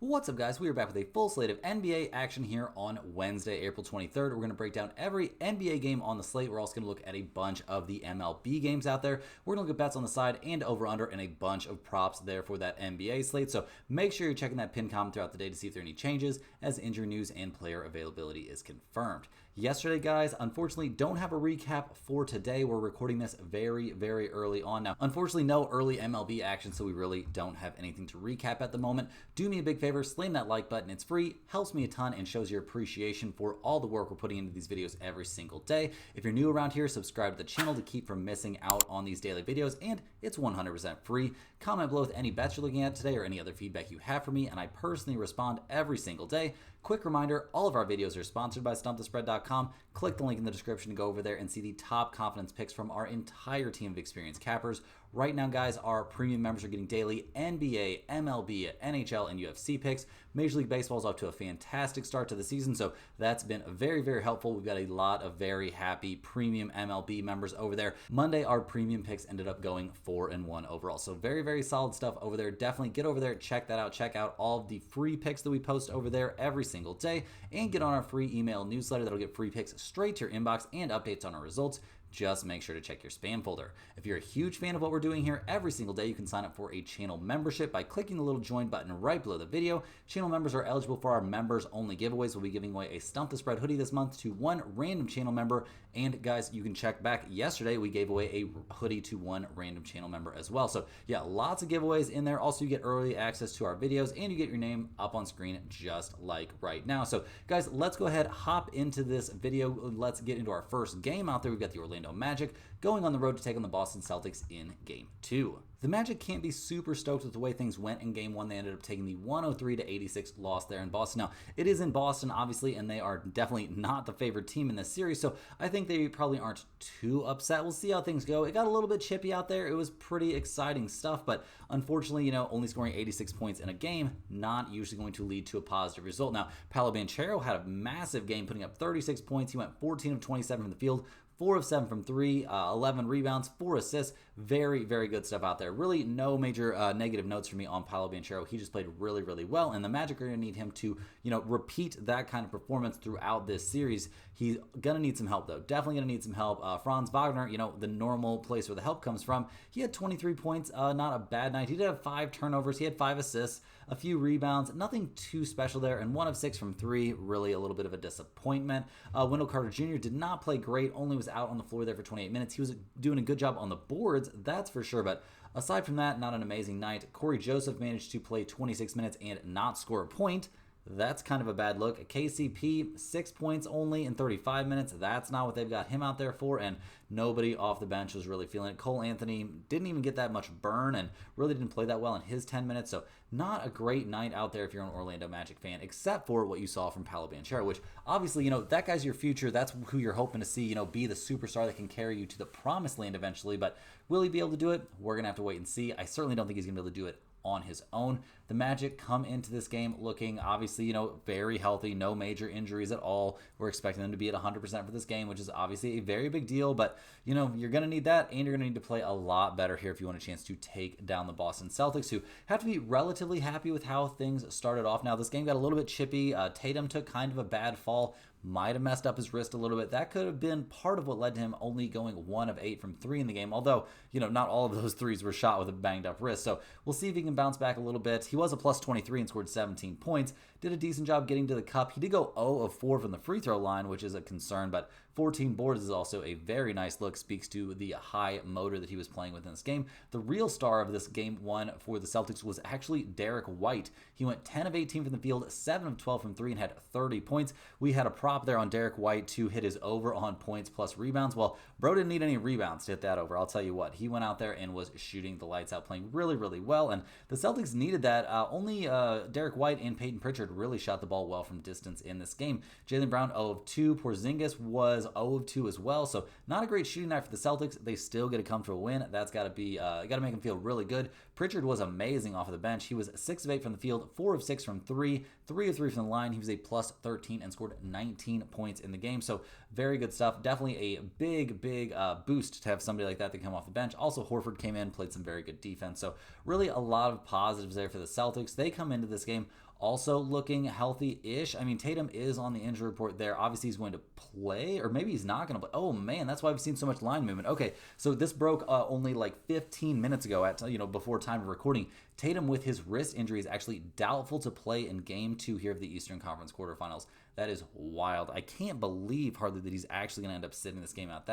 What's up, guys? We are back with a full slate of NBA action here on Wednesday, April 23rd. We're going to break down every NBA game on the slate. We're also going to look at a bunch of the MLB games out there. We're going to look at bets on the side and over-under and a bunch of props there for that NBA slate. So make sure you're checking that pin comment throughout the day to see if there are any changes as injury news and player availability is confirmed. Yesterday, guys, unfortunately, don't have a recap for today. We're recording this very, very early on. Now, unfortunately, no early MLB action, so we really don't have anything to recap at the moment. Do me a big favor, slam that like button. It's free, helps me a ton, and shows your appreciation for all the work we're putting into these videos every single day. If you're new around here, subscribe to the channel to keep from missing out on these daily videos, and it's 100% free. Comment below with any bets you're looking at today or any other feedback you have for me, and I personally respond every single day. Quick reminder, all of our videos are sponsored by StumpTheSpread.com. Click the link in the description to go over there and see the top confidence picks from our entire team of experienced cappers. Right now, guys, our premium members are getting daily NBA, MLB, NHL, and UFC picks. Major League Baseball is off to a fantastic start to the season, so that's been very, very helpful. We've got a lot of very happy premium MLB members over there. Monday, our premium picks ended up going 4-1 overall, so very, very solid stuff over there. Definitely get over there, check that out. Check out all of the free picks that we post over there every single day, and get on our free email newsletter that'll get free picks straight to your inbox and updates on our results. Just make sure to check your spam folder. If you're a huge fan of what we're doing here every single day, you can sign up for a channel membership by clicking the little join button right below the video. Channel members are eligible for our members only giveaways. We'll be giving away a Stump the Spread hoodie this month to one random channel member. And guys, you can check back yesterday, we gave away a hoodie to one random channel member as well. So yeah, lots of giveaways in there. Also, you get early access to our videos and you get your name up on screen just like right now. So guys, let's go ahead, hop into this video. Let's get into our first game out there. We've got the Orlando Magic going on the road to take on the Boston Celtics in Game 2. The Magic can't be super stoked with the way things went in Game 1. They ended up taking the 103-86 loss there in Boston. Now, it is in Boston, obviously, and they are definitely not the favored team in this series, so I think they probably aren't too upset. We'll see how things go. It got a little bit chippy out there. It was pretty exciting stuff, but unfortunately, only scoring 86 points in a game, not usually going to lead to a positive result. Now, Paolo Banchero had a massive game, putting up 36 points. He went 14 of 27 from the field, 4 of 7 from 3, 11 rebounds, 4 assists. Very, very good stuff out there. Really no major negative notes for me on Paolo Banchero. He just played really, really well, and the Magic are going to need him to, repeat that kind of performance throughout this series. He's going to need some help, though. Definitely going to need some help. Franz Wagner, the normal place where the help comes from, he had 23 points. Not a bad night. He did have 5 turnovers. He had 5 assists, a few rebounds. Nothing too special there, and 1 of 6 from 3. Really a little bit of a disappointment. Wendell Carter Jr. did not play great. Only was out on the floor there for 28 minutes. He was doing a good job on the boards, that's for sure, but aside from that, not an amazing night. Corey Joseph managed to play 26 minutes and not score a point. That's kind of a bad look. KCP, 6 points only in 35 minutes. That's not what they've got him out there for, and nobody off the bench was really feeling it. Cole Anthony didn't even get that much burn and really didn't play that well in his 10 minutes, so not a great night out there if you're an Orlando Magic fan, except for what you saw from Paolo Banchero, which obviously, that guy's your future. That's who you're hoping to see, be the superstar that can carry you to the promised land eventually, but will he be able to do it? We're going to have to wait and see. I certainly don't think he's going to be able to do it on his own. The Magic come into this game looking obviously, very healthy, no major injuries at all. We're expecting them to be at 100% for this game, which is obviously a very big deal, but you're going to need that, and you're going to need to play a lot better here if you want a chance to take down the Boston Celtics, who have to be relatively happy with how things started off. Now, this game got a little bit chippy. Tatum took kind of a bad fall, might have messed up his wrist a little bit. That could have been part of what led to him only going 1 of 8 from 3 in the game, although, not all of those threes were shot with a banged up wrist. So we'll see if he can bounce back a little bit. He was a plus 23 and scored 17 points. Did a decent job getting to the cup. He did go 0 of 4 from the free throw line, which is a concern, but 14 boards is also a very nice look. Speaks to the high motor that he was playing with in this game. The real star of this Game 1 for the Celtics was actually Derek White. He went 10 of 18 from the field, 7 of 12 from 3, and had 30 points. We had a prop there on Derek White to hit his over on points plus rebounds. Well, bro didn't need any rebounds to hit that over. I'll tell you what. He went out there and was shooting the lights out, playing really, really well, and the Celtics needed that. Only Derek White and Peyton Pritchard really shot the ball well from distance in this game. Jaylen Brown 0 of 2. Porzingis was 0 of 2 as well, so not a great shooting night for the Celtics. They still get a comfortable win. That's got to be got to make them feel really good. Pritchard was amazing off of the bench. He was 6 of 8 from the field, 4 of 6 from 3, 3 of 3 from the line. He was a plus 13 and scored 19 points in the game, so very good stuff. Definitely a big boost to have somebody like that come off the bench. Also, Horford came in, played some very good defense, so really a lot of positives there for the Celtics. They come into this game also looking healthy-ish. I mean, Tatum is on the injury report there. Obviously, he's going to play, or maybe he's not going to play. Oh, man, that's why we've seen so much line movement. Okay, so this broke only like 15 minutes ago at, before time of recording. Tatum, with his wrist injury, is actually doubtful to play in Game 2 here of the Eastern Conference quarterfinals. That is wild. I can't believe hardly that he's actually going to end up sitting this game out.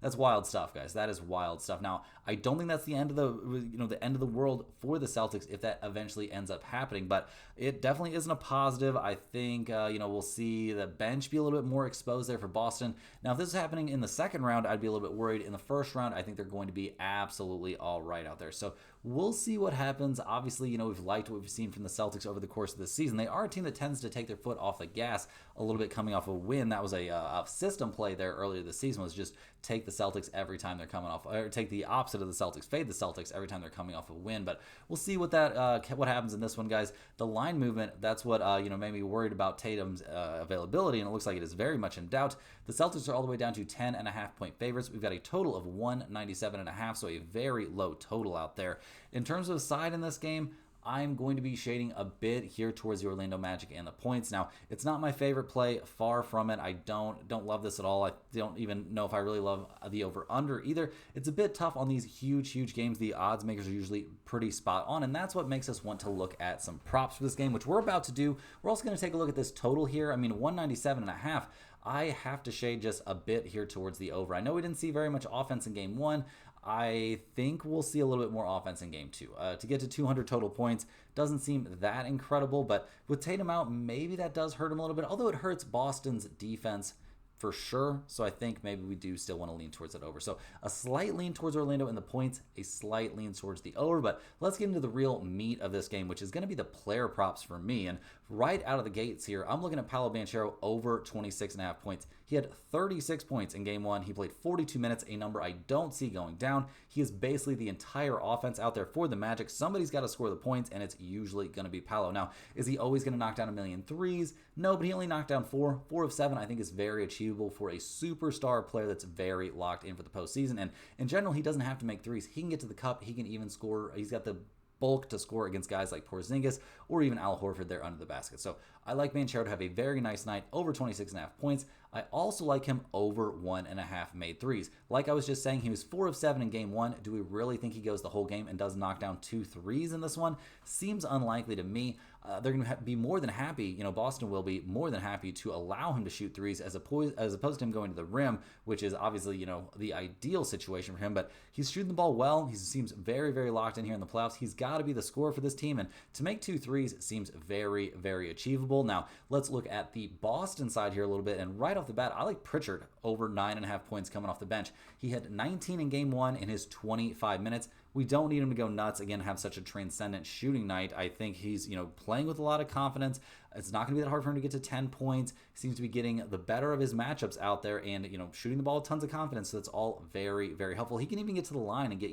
That's wild stuff, guys. That is wild stuff. Now, I don't think that's the end of the end of the world for the Celtics if that eventually ends up happening, but it definitely isn't a positive. I think we'll see the bench be a little bit more exposed there for Boston. Now, if this is happening in the second round, I'd be a little bit worried. In the first round, I think they're going to be absolutely all right out there. So we'll see what happens. Obviously, we've liked what we've seen from the Celtics over the course of the season. They are a team that tends to take their foot off the gas a little bit coming off a win. That was a system play there earlier this season, was just take the Celtics every time they're coming off, or take the opposite of the Celtics, fade the Celtics every time they're coming off a win. But we'll see what happens in this one, guys. The line movement, that's what made me worried about Tatum's availability, and it looks like it is very much in doubt. The Celtics are all the way down to 10.5-point favorites. We've got a total of 197.5, so a very low total out there. In terms of side in this game, I'm going to be shading a bit here towards the Orlando Magic and the points. Now, it's not my favorite play, far from it. I don't love this at all. I don't even know if I really love the over-under either. It's a bit tough on these huge games. The odds makers are usually pretty spot on, and that's what makes us want to look at some props for this game, which we're about to do. We're also going to take a look at this total here. I mean, 197.5. I have to shade just a bit here towards the over. I know we didn't see very much offense in Game 1. I think we'll see a little bit more offense in Game 2. To get to 200 total points doesn't seem that incredible, but with Tatum out, maybe that does hurt him a little bit, although it hurts Boston's defense for sure. So I think maybe we do still want to lean towards that over. So a slight lean towards Orlando in the points, a slight lean towards the over. But let's get into the real meat of this game, which is going to be the player props for me. And right out of the gates here, I'm looking at Paolo Banchero over 26.5 points. He had 36 points in Game 1. He played 42 minutes, a number I don't see going down. He is basically the entire offense out there for the Magic. Somebody's got to score the points, and it's usually going to be Paolo. Now, is he always going to knock down a million threes? No, but he only knocked down 4. 4 of 7, I think, is very achievable for a superstar player that's very locked in for the postseason. And in general, he doesn't have to make threes. He can get to the cup. He can even score. He's got the bulk to score against guys like Porzingis or even Al Horford there under the basket. So I like Banchero to have a very nice night, over 26.5 points. I also like him over 1.5 made threes. Like I was just saying, he was 4 of 7 in Game 1. Do we really think he goes the whole game and does knock down 2 threes in this one? Seems unlikely to me. They're going to be more than happy, Boston will be more than happy to allow him to shoot threes as opposed to him going to the rim, which is obviously, the ideal situation for him. But he's shooting the ball well. He seems very, very locked in here in the playoffs. He's got to be the scorer for this team, and to make 2 threes seems very, very achievable. Now, let's look at the Boston side here a little bit, and right off the bat, I like Pritchard over 9.5 points coming off the bench. He had 19 in Game 1 in his 25 minutes. We don't need him to go nuts, again, have such a transcendent shooting night. I think he's, playing with a lot of confidence. It's not going to be that hard for him to get to 10 points. He seems to be getting the better of his matchups out there and, shooting the ball with tons of confidence. So that's all very, very helpful. He can even get to the line and get,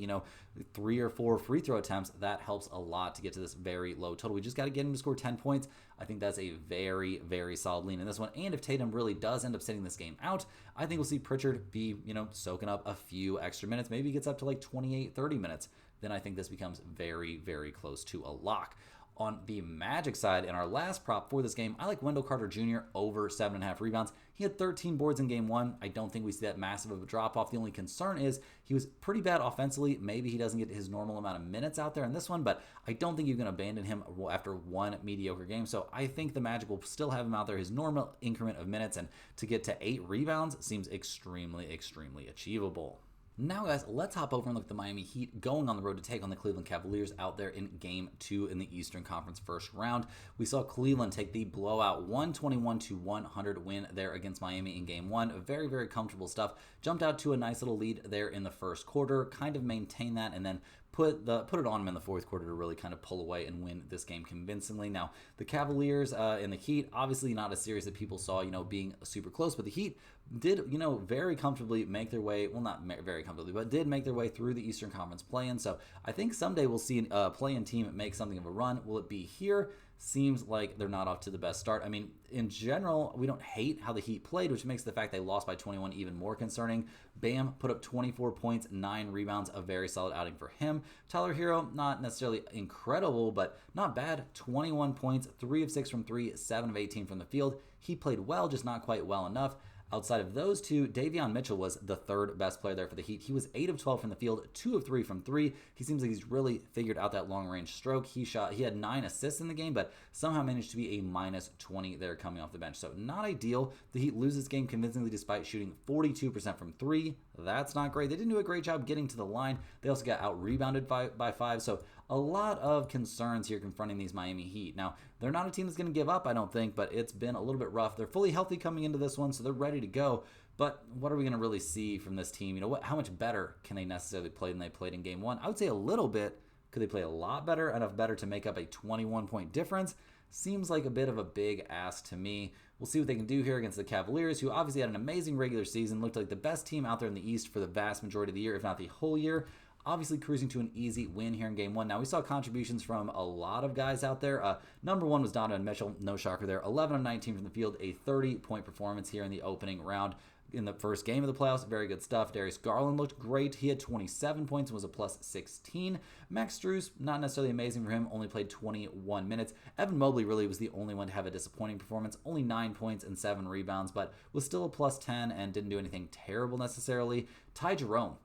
3 or 4 free throw attempts. That helps a lot to get to this very low total. We just got to get him to score 10 points. I think that's a very, very solid lean in this one. And if Tatum really does end up sitting this game out, I think we'll see Pritchard be, soaking up a few extra minutes. Maybe he gets up to like 28, 30 minutes. Then I think this becomes very, very close to a lock. On the Magic side, in our last prop for this game, I like Wendell Carter Jr. over 7.5 rebounds. He had 13 boards in Game 1. I don't think we see that massive of a drop-off. The only concern is he was pretty bad offensively. Maybe he doesn't get his normal amount of minutes out there in this one, but I don't think you can abandon him after one mediocre game. So I think the Magic will still have him out there, his normal increment of minutes, and to get to 8 rebounds seems extremely, extremely achievable. Now, guys, let's hop over and look at the Miami Heat going on the road to take on the Cleveland Cavaliers out there in Game 2 in the Eastern Conference first round. We saw Cleveland take the blowout 121-100 win there against Miami in Game 1. Very, very comfortable stuff. Jumped out to a nice little lead there in the first quarter, kind of maintained that, and then put it on him in the fourth quarter to really kind of pull away and win this game convincingly. Now, the Cavaliers and the Heat, obviously not a series that people saw, being super close, but the Heat did, very comfortably make their way, well, not very comfortably, but did make their way through the Eastern Conference play-in. So I think someday we'll see a play-in team make something of a run. Will it be here? seems like they're not off to the best start. I mean, in general, we don't hate how the Heat played, which makes the fact they lost by 21 even more concerning. Bam put up 24 points, 9 rebounds, a very solid outing for him. Tyler Hero, not necessarily incredible, but not bad. 21 points, 3 of 6 from 3, 7 of 18 from the field. He played well, just not quite well enough. Outside of those two, Davion Mitchell was the third best player there for the Heat. He was 8 of 12 from the field, 2 of 3 from 3. He seems like he's really figured out that long-range stroke. He had 9 assists in the game, but somehow managed to be a minus 20 there coming off the bench. So not ideal. The Heat lose this game convincingly despite shooting 42% from 3. That's not great. They didn't do a great job getting to the line. They also got out-rebounded by 5. So a lot of concerns here confronting these Miami Heat. Now, they're not a team that's going to give up, I don't think, but it's been a little bit rough. They're fully healthy coming into this one, so they're ready to go. But what are we going to really see from this team? How much better can they necessarily play than they played in game one? I would say a little bit. Could they play a lot better, enough better to make up a 21-point difference? Seems like a bit of a big ask to me. We'll see what they can do here against the Cavaliers, who obviously had an amazing regular season, looked like the best team out there in the East for the vast majority of the year, if not the whole year. Obviously cruising to an easy win here in game one. Now, we saw contributions from a lot of guys out there. Number one was Donovan Mitchell. No shocker there. 11 of 19 from the field. A 30-point performance here in the opening round in the first game of the playoffs. Very good stuff. Darius Garland looked great. He had 27 points and was a plus 16. Max Strus, not necessarily amazing for him. Only played 21 minutes. Evan Mobley really was the only one to have a disappointing performance. Only 9 points and 7 rebounds, but was still a plus 10 and didn't do anything terrible necessarily. Ty Jerome.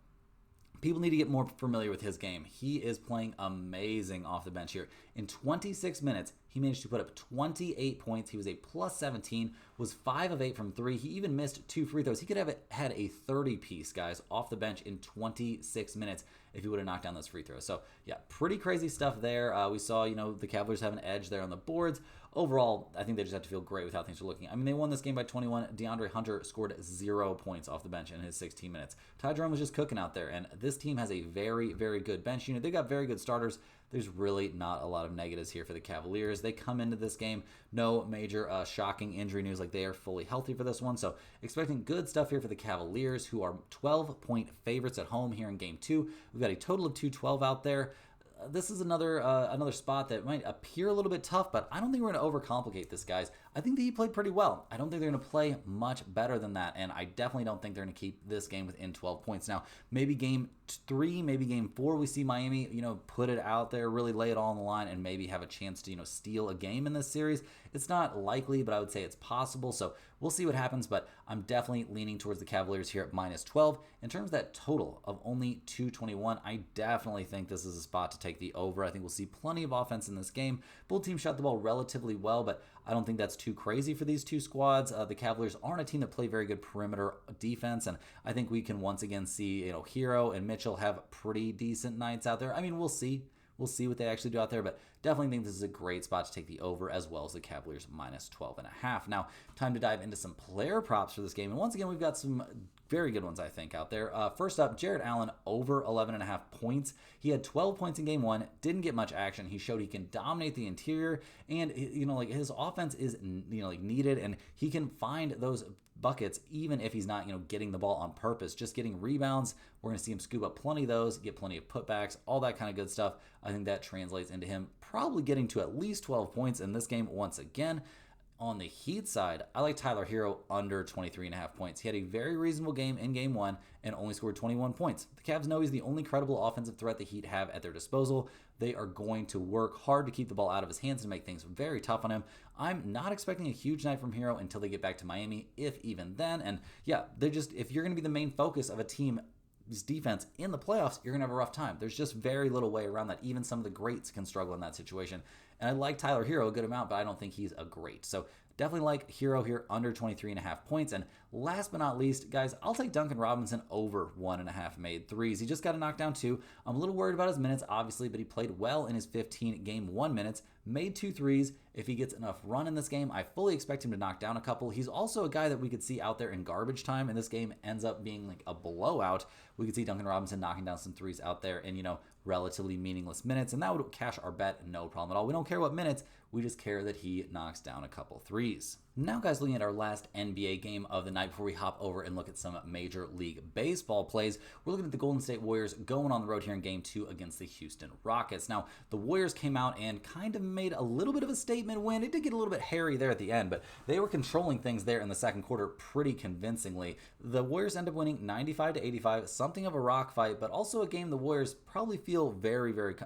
People need to get more familiar with his game. He is playing amazing off the bench here. In 26 minutes, he managed to put up 28 points. He was a plus 17, was 5 of 8 from 3. He even missed 2 free throws. He could have had a 30-piece, guys, off the bench in 26 minutes if he would have knocked down those free throws. So, yeah, pretty crazy stuff there. We saw, the Cavaliers have an edge there on the boards. Overall, I think they just have to feel great with how things are looking. I mean, they won this game by 21. DeAndre Hunter scored 0 points off the bench in his 16 minutes. Ty Jerome was just cooking out there, and this team has a very, very good bench unit. They've got very good starters. There's really not a lot of negatives here for the Cavaliers. They come into this game, no major shocking injury news, like they are fully healthy for this one. So expecting good stuff here for the Cavaliers, who are 12-point favorites at home here in game 2. We've got a total of 212 out there. This is another spot that might appear a little bit tough, but I don't think we're going to overcomplicate this, guys. I think that he played pretty well. I don't think they're going to play much better than that, and I definitely don't think they're going to keep this game within 12 points. Now, maybe game 3, maybe game 4, we see Miami, put it out there, really lay it all on the line, and maybe have a chance to, steal a game in this series. It's not likely, but I would say it's possible, so we'll see what happens, but I'm definitely leaning towards the Cavaliers here at minus 12. In terms of that total of only 221, I definitely think this is a spot to take the over. I think we'll see plenty of offense in this game. Both teams shot the ball relatively well, but I don't think that's too crazy for these two squads. The Cavaliers aren't a team that play very good perimeter defense, and I think we can once again see, Hero and Mitchell have pretty decent nights out there. I mean, we'll see. We'll see what they actually do out there, but definitely think this is a great spot to take the over as well as the Cavaliers minus 12.5. Now, time to dive into some player props for this game. And once again, we've got some very good ones, I think, out there. First up, Jared Allen over 11.5 points. He had 12 points in game 1, didn't get much action. He showed he can dominate the interior, and his offense is needed, and he can find those buckets even if he's not getting the ball on purpose, just getting rebounds. We're going to see him scoop up plenty of those, get plenty of putbacks, all that kind of good stuff. I think that translates into him probably getting to at least 12 points in this game once again. On the Heat side, I like Tyler Hero under 23.5 points. He had a very reasonable game in game 1 and only scored 21 points. The Cavs know he's the only credible offensive threat the Heat have at their disposal. They are going to work hard to keep the ball out of his hands and make things very tough on him. I'm not expecting a huge night from Hero until they get back to Miami, if even then. And yeah, if you're going to be the main focus of a team's defense in the playoffs, you're going to have a rough time. There's just very little way around that. Even some of the greats can struggle in that situation. And I like Tyler Hero a good amount, but I don't think he's a great. So definitely like Hero here under 23.5 points. And last but not least, guys, I'll take Duncan Robinson over 1.5 made threes. He just got a knockdown 2. I'm a little worried about his minutes, obviously, but he played well in his 15 game 1 minutes, made 2 threes. If he gets enough run in this game, I fully expect him to knock down a couple. He's also a guy that we could see out there in garbage time, and this game ends up being like a blowout. We could see Duncan Robinson knocking down some threes out there in, relatively meaningless minutes, and that would cash our bet, no problem at all. We don't care what minutes. We just care that he knocks down a couple threes. Now, guys, looking at our last NBA game of the night before we hop over and look at some Major League Baseball plays, we're looking at the Golden State Warriors going on the road here in Game 2 against the Houston Rockets. Now, the Warriors came out and kind of made a little bit of a statement win. It did get a little bit hairy there at the end, but they were controlling things there in the second quarter pretty convincingly. The Warriors end up winning 95-85, something of a rock fight, but also a game the Warriors probably feel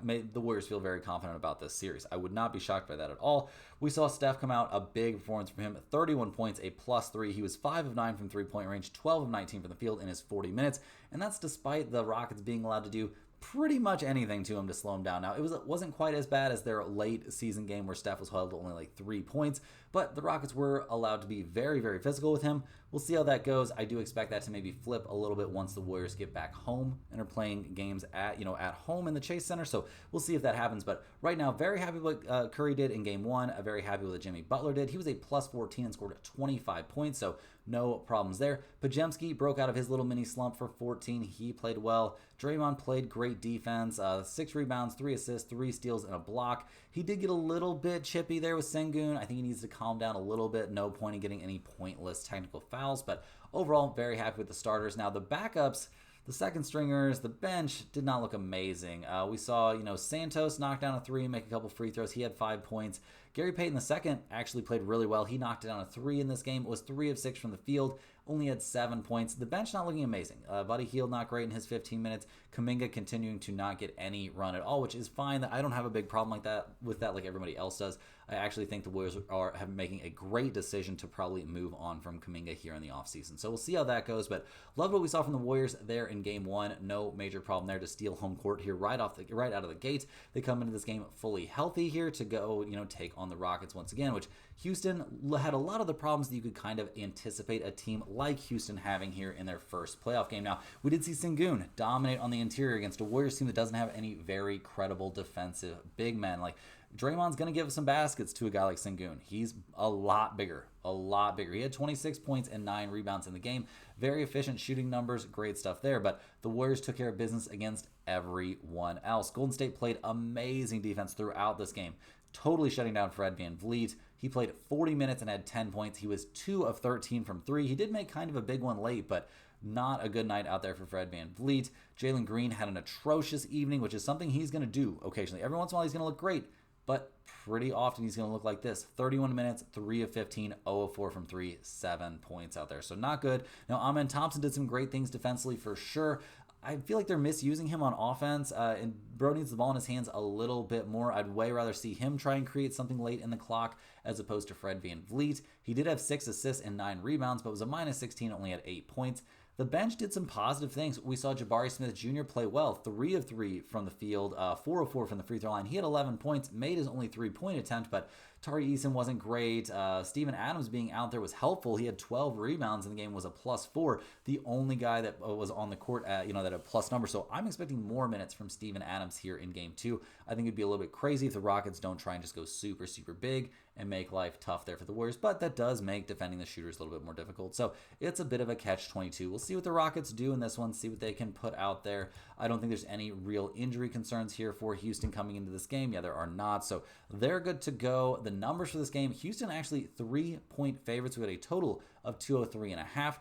made the Warriors feel very confident about this series. I would not be shocked by that at all. We saw Steph come out, a big performance from him, 31 points, a +3. He was 5 of 9 from three-point range, 12 of 19 from the field in his 40 minutes, and that's despite the Rockets being allowed to do pretty much anything to him to slow him down. Now, it wasn't quite as bad as their late season game where Steph was held to only like 3 points, but the Rockets were allowed to be very, very physical with him. We'll see how that goes. I do expect that to maybe flip a little bit once the Warriors get back home and are playing games at home in the Chase Center. So we'll see if that happens. But right now, very happy with what Curry did in Game 1. Very happy with what Jimmy Butler did. He was a +14 and scored 25 points, so no problems there. Pajemski broke out of his little mini slump for 14. He played well. Draymond played great defense. 6 rebounds, 3 assists, 3 steals, and a block. He did get a little bit chippy there with Sengun. I think he needs to calm down a little bit. No point in getting any pointless technical fouls, but overall, very happy with the starters. Now, the backups, the second stringers, the bench did not look amazing. We saw, Santos knock down a 3, make a couple free throws. He had 5 points. Gary Payton II actually played really well. He knocked down a 3 in this game. It was 3 of 6 from the field. Only had 7 points. The bench not looking amazing. Buddy Hield not great in his 15 minutes. Kuminga continuing to not get any run at all, which is fine. I don't have a big problem with that like everybody else does. I actually think the Warriors are making a great decision to probably move on from Kuminga here in the offseason. So we'll see how that goes. But love what we saw from the Warriors there in Game 1. No major problem there to steal home court here right out of the gate. They come into this game fully healthy here to go, take on the Rockets once again, which Houston had a lot of the problems that you could kind of anticipate a team like Houston having here in their first playoff game. Now, we did see Sengun dominate on the interior against a Warriors team that doesn't have any very credible defensive big men. Like, Draymond's going to give some baskets to a guy like Sengun. He's a lot bigger. He had 26 points and 9 rebounds in the game. Very efficient shooting numbers. Great stuff there. But the Warriors took care of business against everyone else. Golden State played amazing defense throughout this game, totally shutting down Fred VanVleet. He played 40 minutes and had 10 points. He was 2 of 13 from 3. He did make kind of a big one late, but not a good night out there for Fred VanVleet. Jalen Green had an atrocious evening, which is something he's going to do occasionally. Every once in a while, he's going to look great, but pretty often he's going to look like this. 31 minutes, 3 of 15, 0 of 4 from 3, 7 points out there. So not good. Now, Amen Thompson did some great things defensively for sure. I feel like they're misusing him on offense, and Bro needs the ball in his hands a little bit more. I'd way rather see him try and create something late in the clock as opposed to Fred VanVleet. He did have 6 assists and 9 rebounds, but was a -16, only had 8 points. The bench did some positive things. We saw Jabari Smith Jr. play well, 3 of 3 from the field, 4 of 4 from the free throw line. He had 11 points, made his only 3-point attempt, but Tari Eason wasn't great. Steven Adams being out there was helpful. He had 12 rebounds in the game, was a +4. The only guy that was on the court at, that had a plus number. So I'm expecting more minutes from Steven Adams here in Game 2. I think it'd be a little bit crazy if the Rockets don't try and just go super, super big and make life tough there for the Warriors, but that does make defending the shooters a little bit more difficult. So it's a bit of a catch-22. We'll see what the Rockets do in this one, see what they can put out there. I don't think there's any real injury concerns here for Houston coming into this game. Yeah, there are not. So they're good to go. The numbers for this game, Houston actually 3-point favorites. We had a total of 203.5.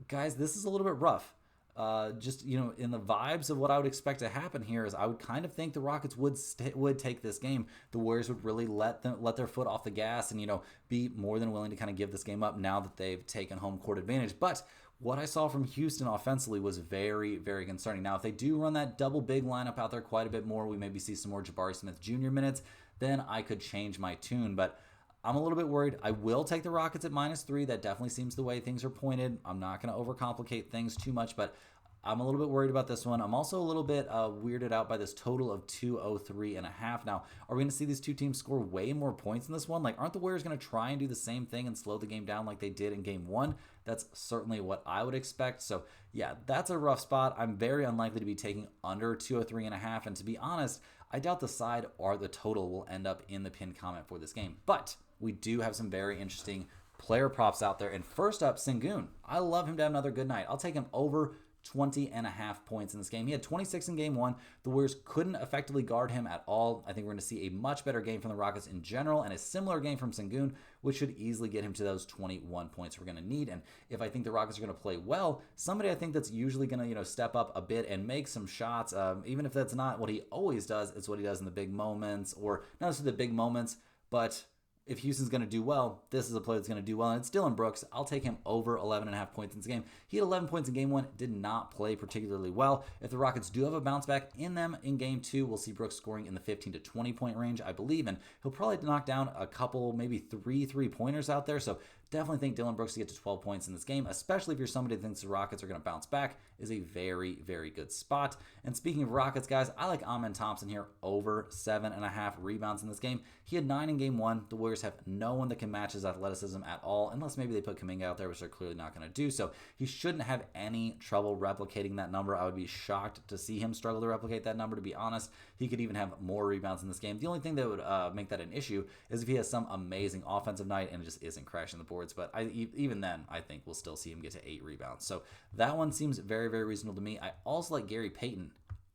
Guys, this is a little bit rough. In the vibes of what I would expect to happen here is I would kind of think the Rockets would take this game. The Warriors would really let their foot off the gas and be more than willing to kind of give this game up now that they've taken home court advantage. But what I saw from Houston offensively was very, very concerning. Now, if they do run that double big lineup out there quite a bit more, we maybe see some more Jabari Smith Jr. minutes, then I could change my tune. But I'm a little bit worried. I will take the Rockets at -3. That definitely seems the way things are pointed. I'm not going to overcomplicate things too much, but I'm a little bit worried about this one. I'm also a little bit weirded out by this total of 203.5. Now, are we going to see these two teams score way more points in this one? Like, aren't the Warriors going to try and do the same thing and slow the game down like they did in Game 1? That's certainly what I would expect. So, yeah, that's a rough spot. I'm very unlikely to be taking under 203.5. And to be honest, I doubt the side or the total will end up in the pinned comment for this game. But we do have some very interesting player props out there. And first up, Sengun. I love him to have another good night. I'll take him over 20.5 points in this game. He had 26 in game one. The Warriors couldn't effectively guard him at all. I think we're going to see a much better game from the Rockets in general and a similar game from Sengun, which should easily get him to those 21 points we're going to need. And if I think the Rockets are going to play well, somebody I think that's usually going to, step up a bit and make some shots, even if that's not what he always does, it's what he does in the big moments, or not necessarily the big moments, but if Houston's going to do well, this is a player that's going to do well, and it's Dillon Brooks. I'll take him over 11.5 points in this game. He had 11 points in game one, did not play particularly well. If the Rockets do have a bounce back in them in game two, we'll see Brooks scoring in the 15 to 20 point range, I believe, and he'll probably knock down a couple, maybe three pointers out there. So definitely think Dillon Brooks to get to 12 points in this game, especially if you're somebody that thinks the Rockets are going to bounce back, is a very, very good spot. And speaking of Rockets, guys, I like Amen Thompson here over 7.5 rebounds in this game. He had 9 in game one. The Warriors have no one that can match his athleticism at all, unless maybe they put Kuminga out there, which they're clearly not going to do. So he shouldn't have any trouble replicating that number. I would be shocked to see him struggle to replicate that number, to be honest. He could even have more rebounds in this game. The only thing that would make that an issue is if he has some amazing offensive night and it just isn't crashing the boards. But even then, I think we'll still see him get to 8 rebounds. So that one seems very, very reasonable to me. I also like Gary Payton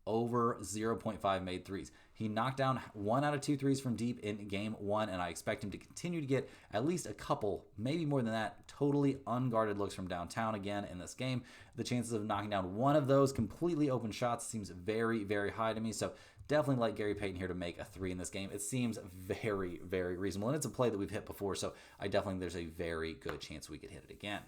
over 0.5 made threes. He knocked down 1 out of 2 threes from deep in game one, and I expect him to continue to get at least a couple, maybe more than that, totally unguarded looks from downtown again in this game. The chances of knocking down one of those completely open shots seems very, very high to me. So definitely like Gary Payton here to make a 3 in this game. It seems very, very reasonable, and it's a play that we've hit before, so I definitely think there's a very good chance we could hit it again.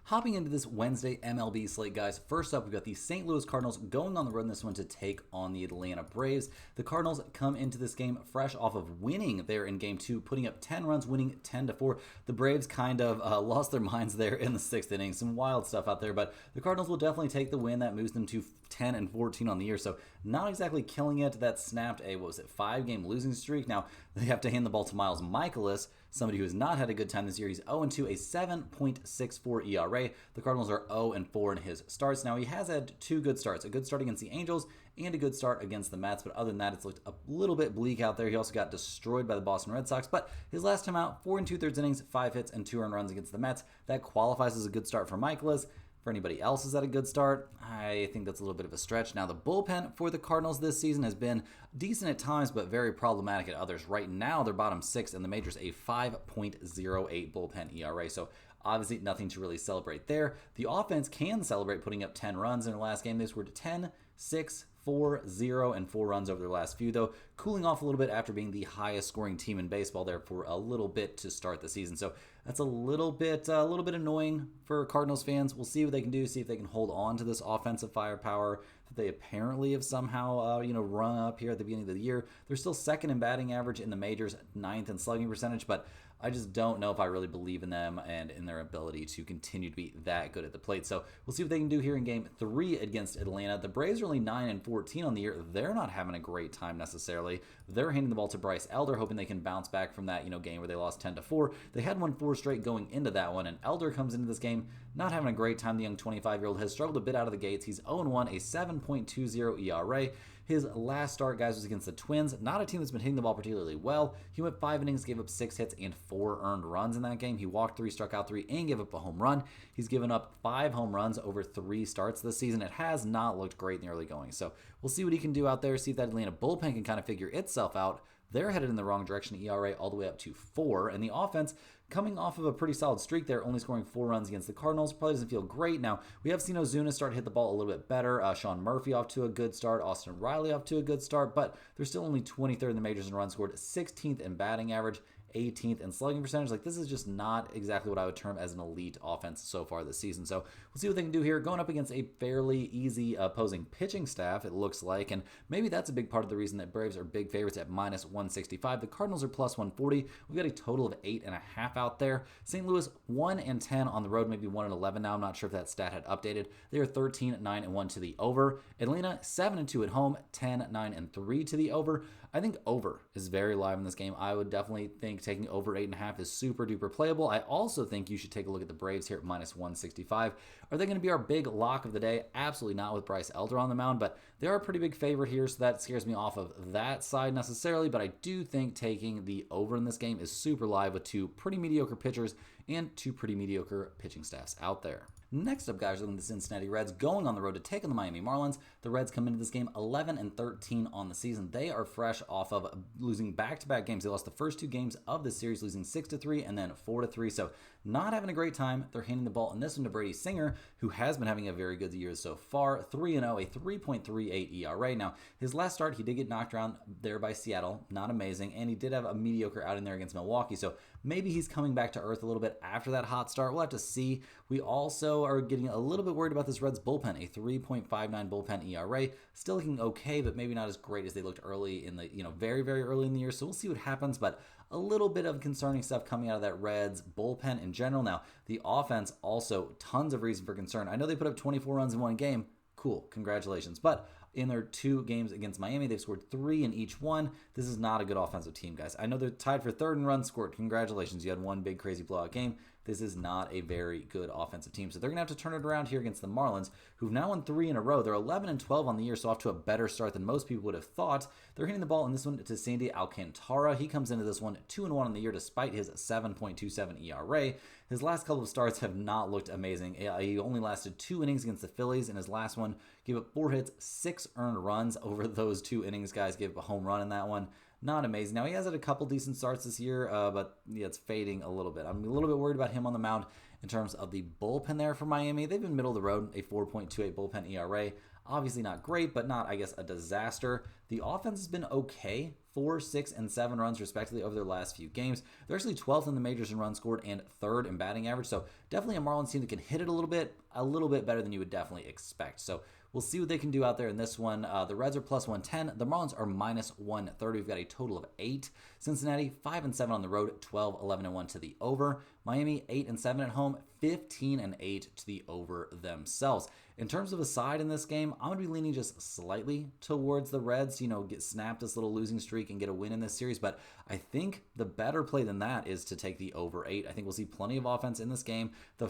Hopping into this Wednesday MLB slate, guys, first up, we've got the St. Louis Cardinals going on the road in this one to take on the Atlanta Braves. The Cardinals come into this game fresh off of winning there in game two, putting up 10 runs, winning 10-4. The Braves kind of lost their minds there in the 6th inning. Some wild stuff out there, but the Cardinals will definitely take the win. That moves them to 10-14 on the year, so not exactly killing it. That snapped a, 5-game losing streak. Now, they have to hand the ball to Miles Michaelis, somebody who has not had a good time this year. He's 0-2, a 7.64 ERA. The Cardinals are 0-4 in his starts. Now, he has had 2 good starts, a good start against the Angels and a good start against the Mets, but other than that, it's looked a little bit bleak out there. He also got destroyed by the Boston Red Sox, but his last time out, 4 2/3 innings, 5 hits, and 2 earned runs against the Mets. That qualifies as a good start for Michaelis. For anybody else, is that a good start? I think that's a little bit of a stretch. Now, the bullpen for the Cardinals this season has been decent at times, but very problematic at others. Right now, they're bottom 6 in the majors, a 5.08 bullpen ERA. So obviously nothing to really celebrate there. The offense can celebrate putting up 10 runs in their last game. They scored 10, 6, 4-0, and 4 runs over their last few, though cooling off a little bit after being the highest scoring team in baseball there for a little bit to start the season. So that's a little bit annoying for Cardinals fans. We'll see what they can do, see if they can hold on to this offensive firepower that they apparently have somehow run up here at the beginning of the year. They're still 2nd in batting average in the majors, 9th in slugging percentage, but I just don't know if I really believe in them and in their ability to continue to be that good at the plate. So we'll see what they can do here in game 3 against Atlanta. The Braves are only 9-14 on the year. They're not having a great time necessarily. They're handing the ball to Bryce Elder, hoping they can bounce back from that game where they lost 10-4. They had won 4 straight going into that one, and Elder comes into this game not having a great time. The young 25-year-old has struggled a bit out of the gates. He's 0-1, a 7.20 ERA. His last start, guys, was against the Twins, not a team that's been hitting the ball particularly well. He went 5 innings, gave up 6 hits, and 4 earned runs in that game. He walked 3, struck out 3, and gave up a home run. He's given up 5 home runs over 3 starts this season. It has not looked great in the early going. So we'll see what he can do out there, see if that Atlanta bullpen can kind of figure itself out. They're headed in the wrong direction, ERA all the way up to 4, and the offense coming off of a pretty solid streak there, only scoring 4 runs against the Cardinals. Probably doesn't feel great. Now, we have seen Ozuna start to hit the ball a little bit better. Sean Murphy off to a good start. Austin Riley off to a good start, but they're still only 23rd in the majors in runs scored, 16th in batting average, 18th in slugging percentage. Like, this is just not exactly what I would term as an elite offense so far this season. So we'll see what they can do here. Going up against a fairly easy opposing pitching staff, it looks like, and maybe that's a big part of the reason that Braves are big favorites at -165. The Cardinals are +140. We've got a total of 8.5 out there. St. Louis 1-10 on the road, maybe 1-11 now. I'm not sure if that stat had updated. They are 13-9-1 to the over. Atlanta 7-2 at home, 10-9-3 to the over. I think over is very live in this game. I would definitely think taking over 8.5 is super duper playable. I also think you should take a look at the Braves here at -165. Are they going to be our big lock of the day? Absolutely not with Bryce Elder on the mound, but they are a pretty big favorite here, so that scares me off of that side necessarily. But I do think taking the over in this game is super live with 2 pretty mediocre pitchers and 2 pretty mediocre pitching staffs out there. Next up, guys, are the Cincinnati Reds going on the road to take on the Miami Marlins. The Reds come into this game 11-13 on the season. They are fresh off of losing back-to-back games. They lost the first 2 games of the series, losing 6-3 and then 4-3. So not having a great time. They're handing the ball in this one to Brady Singer, who has been having a very good year so far. 3-0, a 3.38 ERA. Now, his last start, he did get knocked around there by Seattle. Not amazing. And he did have a mediocre outing there against Milwaukee. So maybe he's coming back to earth a little bit after that hot start. We'll have to see. We also are getting a little bit worried about this Reds bullpen, a 3.59 bullpen ERA. Still looking okay, but maybe not as great as they looked early in the, very, very early in the year. So we'll see what happens, but a little bit of concerning stuff coming out of that Reds bullpen in general. Now, the offense also tons of reason for concern. I know they put up 24 runs in one game. Cool, congratulations. But in their 2 games against Miami, they've scored 3 in each one. This is not a good offensive team, guys. I know they're tied for 3rd in runs scored. Congratulations, you had one big crazy blowout game. This is not a very good offensive team. So they're going to have to turn it around here against the Marlins, who've now won 3 in a row. They're 11-12 on the year, so off to a better start than most people would have thought. They're hitting the ball in this one to Sandy Alcantara. He comes into this one 2-1 on the year despite his 7.27 ERA. His last couple of starts have not looked amazing. He only lasted 2 innings against the Phillies, and his last one gave up 4 hits, 6 earned runs over those 2 innings. Guys gave up a home run in that one. Not amazing. Now, he has had a couple decent starts this year, but yeah, it's fading a little bit. I'm a little bit worried about him on the mound in terms of the bullpen there for Miami. They've been middle of the road, a 4.28 bullpen ERA. Obviously not great, but not, I guess, a disaster. The offense has been okay, 4, 6, and 7 runs respectively over their last few games. They're actually 12th in the majors in runs scored and 3rd in batting average. So definitely a Marlins team that can hit it a little bit better than you would definitely expect. So we'll see what they can do out there in this one. The Reds are plus 110. The Marlins are minus 130. We've got a total of 8. Cincinnati, 5-7 on the road, 12-11-1 to the over. Miami, 8-7 at home, 15-8 to the over themselves. In terms of a side in this game, I'm going to be leaning just slightly towards the Reds, get snapped this little losing streak and get a win in this series. But I think the better play than that is to take the over 8. I think we'll see plenty of offense in this game. The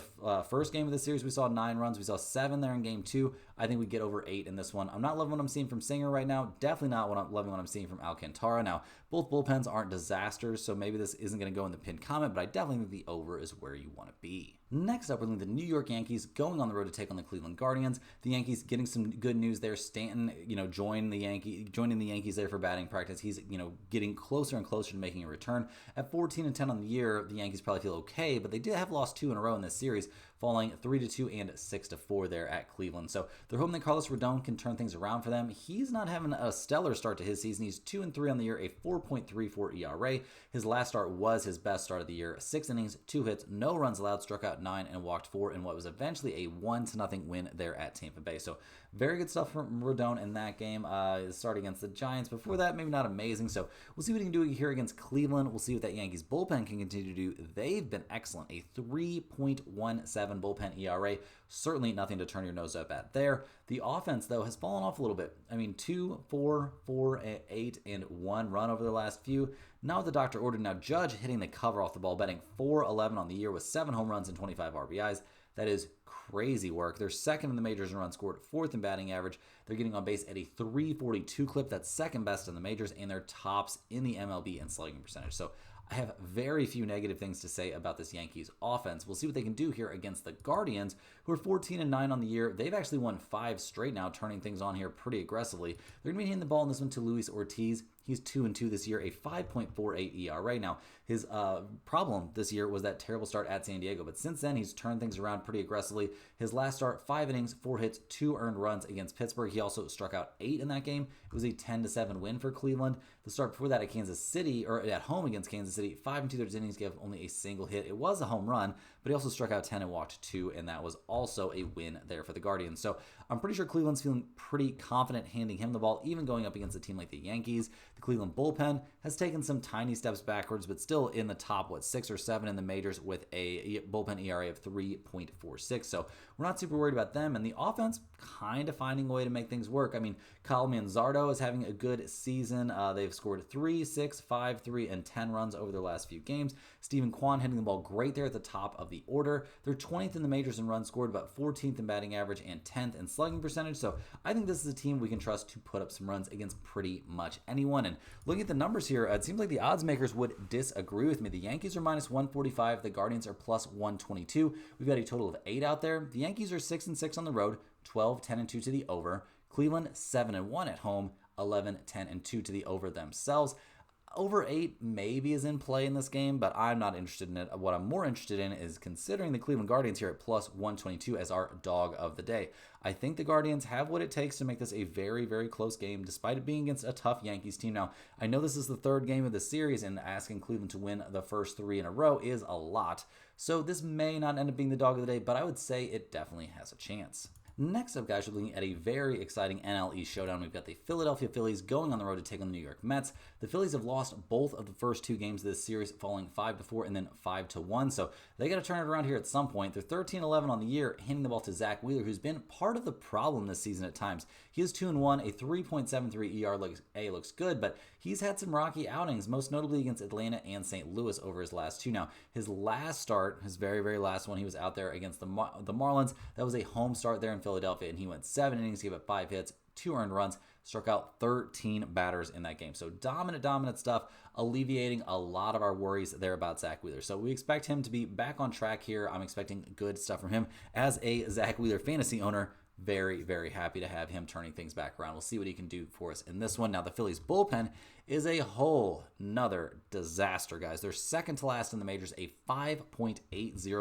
first game of the series, we saw 9 runs. We saw 7 there in game 2. I think we get over 8 in this one. I'm not loving what I'm seeing from Singer right now. Definitely not loving what I'm seeing from Alcantara. Now, both bullpens aren't disasters, so maybe this isn't going to go in the pinned comment, but I definitely think the over is where you want to be. Next up, we're looking at the New York Yankees going on the road to take on the Cleveland Guardians. The Yankees getting some good news there. Stanton, joining the Yankees there for batting practice. He's, getting closer and closer to making a return. At 14-10 on the year, the Yankees probably feel okay, but they did have lost 2 in a row in this series, falling 3-2 and 6-4 there at Cleveland. So they're hoping that Carlos Rodon can turn things around for them. He's not having a stellar start to his season. He's 2-3 on the year, a 4.34 ERA. His last start was his best start of the year. 6 innings, 2 hits, no runs allowed, struck out 9, and walked 4 in what was eventually a 1-0 win there at Tampa Bay. So very good stuff from Rodon in that game. Start against the Giants. Before that, maybe not amazing. So we'll see what he can do here against Cleveland. We'll see what that Yankees bullpen can continue to do. They've been excellent. A 3.17 bullpen ERA. Certainly nothing to turn your nose up at there. The offense, though, has fallen off a little bit. 2, 4, 4, 8, and 1 run over the last few. Not what the doctor ordered. Now, Judge hitting the cover off the ball, betting 4-11 on the year with 7 home runs and 25 RBIs. That is crazy work. They're 2nd in the majors in runs scored, 4th in batting average. They're getting on base at a 342 clip. That's 2nd best in the majors, and they're tops in the MLB in slugging percentage. So I have very few negative things to say about this Yankees offense. We'll see what they can do here against the Guardians, who are 14-9 on the year. They've actually won 5 straight now, turning things on here pretty aggressively. They're going to be hitting the ball in this one to Luis Ortiz. He's 2-2 this year, a 5.48 ERA. Now, his problem this year was that terrible start at San Diego, but since then, he's turned things around pretty aggressively. His last start, 5 innings, 4 hits, 2 earned runs against Pittsburgh. He also struck out 8 in that game. It was a 10-7 win for Cleveland. The start before that at Kansas City, or at home against Kansas City, 5 2/3 innings, gave only a single hit. It was a home run, but he also struck out 10 and walked 2, and that was also a win there for the Guardians. So I'm pretty sure Cleveland's feeling pretty confident handing him the ball, even going up against a team like the Yankees. The Cleveland bullpen has taken some tiny steps backwards, but still in the top, 6 or 7 in the majors with a bullpen ERA of 3.46. So we're not super worried about them. And the offense kind of finding a way to make things work. Kyle Manzardo is having a good season. They've scored 3, 6, 5, 3, and 10 runs over their last few games. Steven Kwan hitting the ball great there at the top of the order. They're 20th in the majors in runs scored, but 14th in batting average and 10th in slugging percentage. So I think this is a team we can trust to put up some runs against pretty much anyone. And looking at the numbers here, it seems like the odds makers would disagree with me. The Yankees are minus 145. The Guardians are plus 122. We've got a total of 8 out there. The Yankees are 6-6 on the road, 12, 10-2 to the over. Cleveland 7-1 at home, 11, 10-2 to the over themselves. Over 8 maybe is in play in this game, but I'm not interested in it. What I'm more interested in is considering the Cleveland Guardians here at plus 122 as our dog of the day. I think the Guardians have what it takes to make this a very, very close game, despite it being against a tough Yankees team. Now, I know this is the third game of the series, and asking Cleveland to win the first 3 in a row is a lot. So this may not end up being the dog of the day, but I would say it definitely has a chance. Next up, guys, we're looking at a very exciting NL East showdown. We've got the Philadelphia Phillies going on the road to take on the New York Mets. The Phillies have lost both of the first 2 games of this series, falling 5-4 and then 5-1. So they got to turn it around here at some point. They're 13-11 on the year, handing the ball to Zach Wheeler, who's been part of the problem this season at times. He is 2-1, a 3.73 ERA looks good, but he's had some rocky outings, most notably against Atlanta and St. Louis over his last 2. Now, his last start, his very, very last one, he was out there against the Marlins. That was a home start there in Philadelphia, and he went 7 innings, gave up 5 hits, 2 earned runs, struck out 13 batters in that game. So dominant stuff, alleviating a lot of our worries there about Zach Wheeler. So we expect him to be back on track here. I'm expecting good stuff from him. As a Zach Wheeler fantasy owner, very, very happy to have him turning things back around. We'll see what he can do for us in this one. Now, the Phillies bullpen is a whole nother disaster, guys. They're second to last in the majors, a 5.80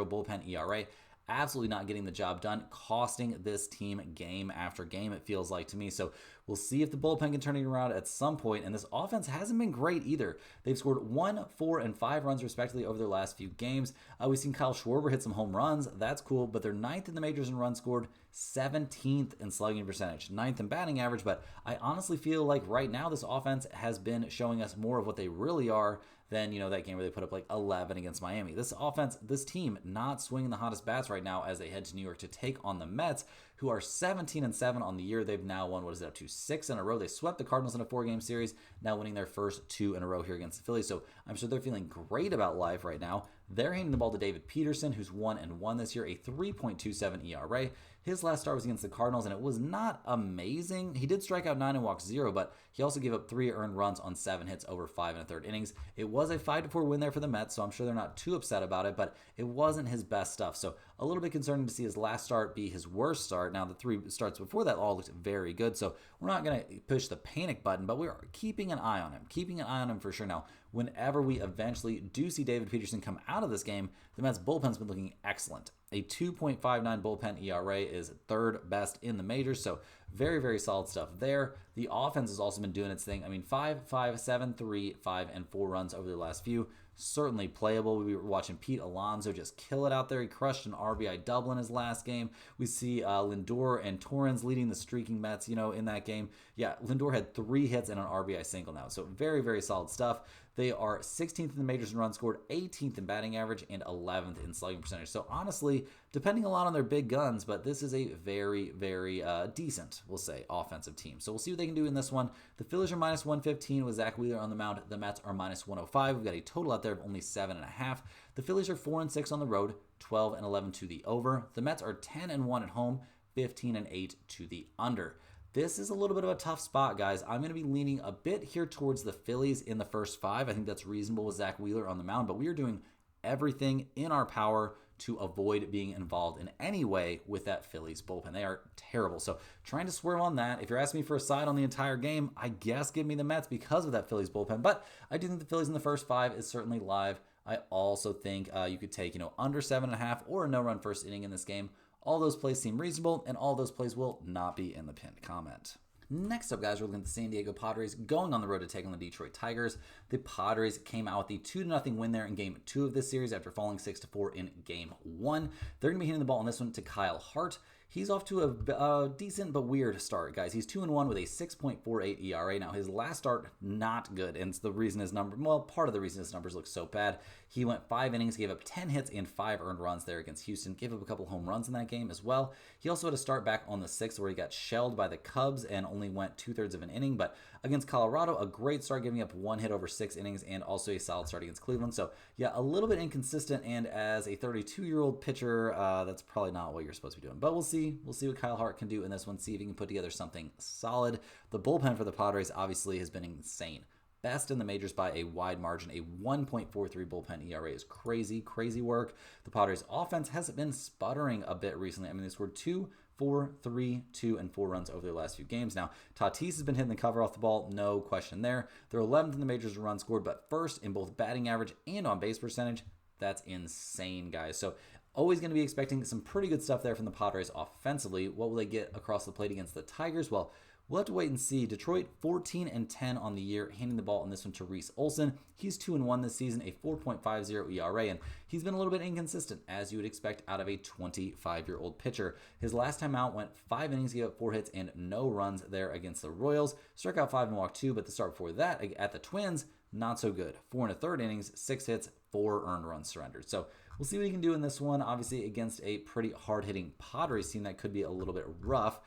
bullpen ERA. Absolutely not getting the job done, costing this team game after game, it feels like to me. So we'll see if the bullpen can turn it around at some point. And this offense hasn't been great either. They've scored 1, 4, and 5 runs respectively over their last few games. We've seen Kyle Schwarber hit some home runs. That's cool, but they're 9th in the majors in runs scored, 17th in slugging percentage, 9th in batting average. But I honestly feel like right now this offense has been showing us more of what they really are than, that game where they put up like 11 against Miami. This offense, this team, not swinging the hottest bats right now as they head to New York to take on the Mets, who are 17-7 on the year. They've now won, up to 6 in a row. They swept the Cardinals in a 4-game series, now winning their first 2 in a row here against the Phillies. So I'm sure they're feeling great about life right now. They're handing the ball to David Peterson, who's 1-1 this year, a 3.27 ERA. His last start was against the Cardinals, and it was not amazing. He did strike out 9 and walk 0, but he also gave up 3 earned runs on 7 hits over 5 1/3 innings. It was a 5-4 win there for the Mets, so I'm sure they're not too upset about it, but it wasn't his best stuff. So a little bit concerning to see his last start be his worst start. Now, the 3 starts before that all looked very good, so we're not going to push the panic button, but we're keeping an eye on him, for sure. Now, whenever we eventually do see David Peterson come out of this game, the Mets bullpen's been looking excellent. A 2.59 bullpen ERA is 3rd best in the majors, so very, very solid stuff there. The offense has also been doing its thing. 5, 7, 3, 5, and 4 runs over the last few. Certainly playable. We were watching Pete Alonso just kill it out there. He crushed an RBI double in his last game. We see Lindor and Torrens leading the streaking Mets, in that game. Yeah, Lindor had 3 hits and an RBI single now. So very, very solid stuff. They are 16th in the majors in runs scored, 18th in batting average, and 11th in slugging percentage. So honestly, depending a lot on their big guns, but this is a very, very decent, we'll say, offensive team. So we'll see what they can do in this one. The Phillies are minus 115 with Zach Wheeler on the mound. The Mets are minus 105. We've got a total out there of only 7.5. The Phillies are 4-6 on the road, 12-11 to the over. The Mets are 10-1 at home, 15-8 to the under. This is a little bit of a tough spot, guys. I'm going to be leaning a bit here towards the Phillies in the first 5. I think that's reasonable with Zach Wheeler on the mound, but we are doing everything in our power to avoid being involved in any way with that Phillies bullpen. They are terrible. So trying to swerve on that. If you're asking me for a side on the entire game, I guess give me the Mets because of that Phillies bullpen. But I do think the Phillies in the first 5 is certainly live. I also think you could take, under 7.5 or a no-run first inning in this game. All those plays seem reasonable, and all those plays will not be in the pinned comment. Next up, guys, we're looking at the San Diego Padres going on the road to take on the Detroit Tigers. The Padres came out with the 2-0 win there in Game 2 of this series after falling 6-4 in Game 1. They're going to be hitting the ball in this one to Kyle Hart. He's off to a decent but weird start, guys. He's 2-1 with a 6.48 ERA. Now, his last start, not good, and it's the reason his number, part of the reason his numbers look so bad. He went 5 innings, gave up 10 hits and 5 earned runs there against Houston, gave up a couple home runs in that game as well. He also had a start back on the 6th where he got shelled by the Cubs and only went 2/3 of an inning, but against Colorado, a great start, giving up 1 hit over 6 innings and also a solid start against Cleveland. So yeah, a little bit inconsistent, and as a 32-year-old pitcher, that's probably not what you're supposed to be doing. But we'll see. We'll see what Kyle Hart can do in this one, see if he can put together something solid. The bullpen for the Padres obviously has been insane. Best in the majors by a wide margin. A 1.43 bullpen ERA is crazy, crazy work. The Padres offense has been sputtering a bit recently. I mean, they scored 2, 4, 3, 2, and 4 runs over their last few games. Now, Tatis has been hitting the cover off the ball, no question there. They're 11th in the majors in runs scored, but first in both batting average and on base percentage. That's insane, guys. So always going to be expecting some pretty good stuff there from the Padres offensively. What will they get across the plate against the Tigers? Well, we'll have to wait and see. Detroit 14-10 on the year, handing the ball on this one to Reese Olson. He's 2-1 this season, a 4.50 ERA, and he's been a little bit inconsistent, as you would expect out of a 25-year-old pitcher. His last time out went 5 innings, gave up 4 hits and no runs there against the Royals. Struck out 5 and walked 2, but the start before that at the Twins, not so good. 4 1/3 innings, 6 hits, 4 earned runs surrendered. So we'll see what he can do in this one. Obviously, against a pretty hard-hitting Padres team that could be a little bit rough.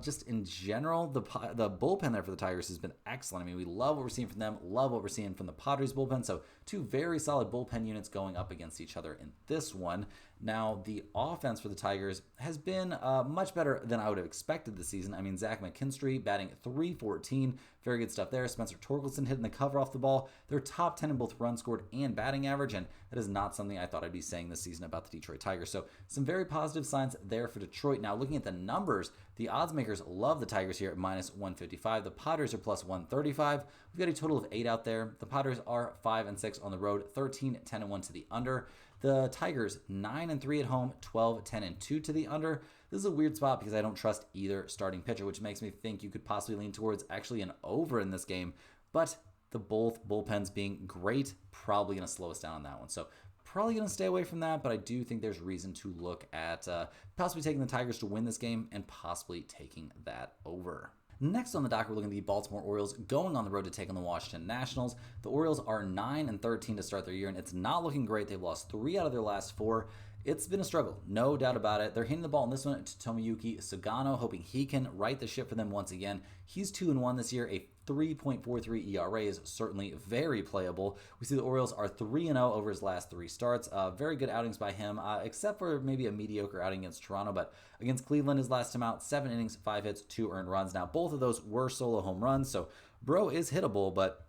Just in general, the bullpen there for the Tigers has been excellent. I mean, we love what we're seeing from them, love what we're seeing from the Padres bullpen. So 2 very solid bullpen units going up against each other in this one. Now, the offense for the Tigers has been much better than I would have expected this season. I mean, Zach McKinstry batting .314. Very good stuff there. Spencer Torkelson hitting the cover off the ball. They're top 10 in both runs scored and batting average, and that is not something I thought I'd be saying this season about the Detroit Tigers. So some very positive signs there for Detroit. Now, looking at the numbers, the odds makers love the Tigers here at -155. The Padres are +135. We've got a total of 8 out there. The Padres are 5-6 on the road, 13-10-1 to the under. The Tigers 9-3 at home, 12-10-2 to the under. This is a weird spot because I don't trust either starting pitcher, which makes me think you could possibly lean towards actually an over in this game. But the both bullpens being great, probably going to slow us down on that one. So probably going to stay away from that, but I do think there's reason to look at possibly taking the Tigers to win this game and possibly taking that over. Next on the docket, we're looking at the Baltimore Orioles going on the road to take on the Washington Nationals. The Orioles are 9-13 to start their year, and it's not looking great. They've lost 3 out of their last 4. It's been a struggle, no doubt about it. They're hitting the ball in this one to Tomoyuki Sugano, hoping he can right the ship for them once again. He's 2-1 this year. A 3.43 ERA is certainly very playable. We see the Orioles are 3-0 over his last 3 starts. Very good outings by him, except for maybe a mediocre outing against Toronto. But against Cleveland, his last time out, 7 innings, 5 hits, 2 earned runs. Now, both of those were solo home runs, so bro is hittable, but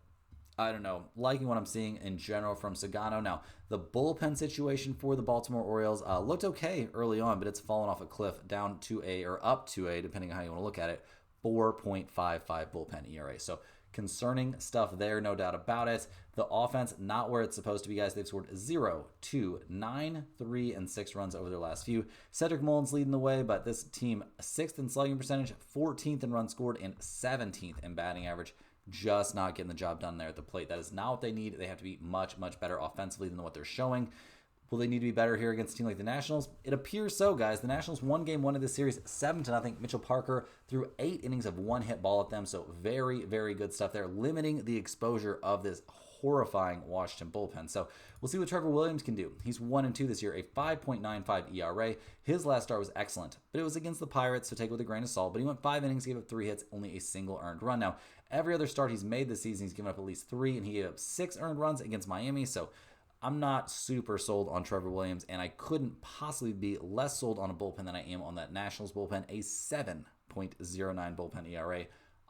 I don't know, liking what I'm seeing in general from Sugano. Now, the bullpen situation for the Baltimore Orioles looked okay early on, but it's fallen off a cliff down to up to a, depending on how you want to look at it, 4.55 bullpen ERA. So concerning stuff there, no doubt about it. The offense, not where it's supposed to be, guys. They've scored 0, 2, 9, 3, and 6 runs over their last few. Cedric Mullins leading the way, but this team 6th in slugging percentage, 14th in runs scored, and 17th in batting average. Just not getting the job done there at the plate. That is not what they need. They have to be much, much better offensively than what they're showing. Will they need to be better here against a team like the Nationals? It appears so, guys. The Nationals won game 1 of this series 7-0. Mitchell Parker threw 8 innings of 1-hit ball at them, so very, very good stuff there, limiting the exposure of this horrifying Washington bullpen. So we'll see what Trevor Williams can do. He's 1-2 this year, a 5.95 ERA. His last start was excellent, but it was against the Pirates, so take it with a grain of salt. But he went 5 innings, gave up 3 hits, only a single earned run. Now, every other start he's made this season, he's given up at least 3, and he gave up 6 earned runs against Miami. So I'm not super sold on Trevor Williams, and I couldn't possibly be less sold on a bullpen than I am on that Nationals bullpen, a 7.09 bullpen ERA.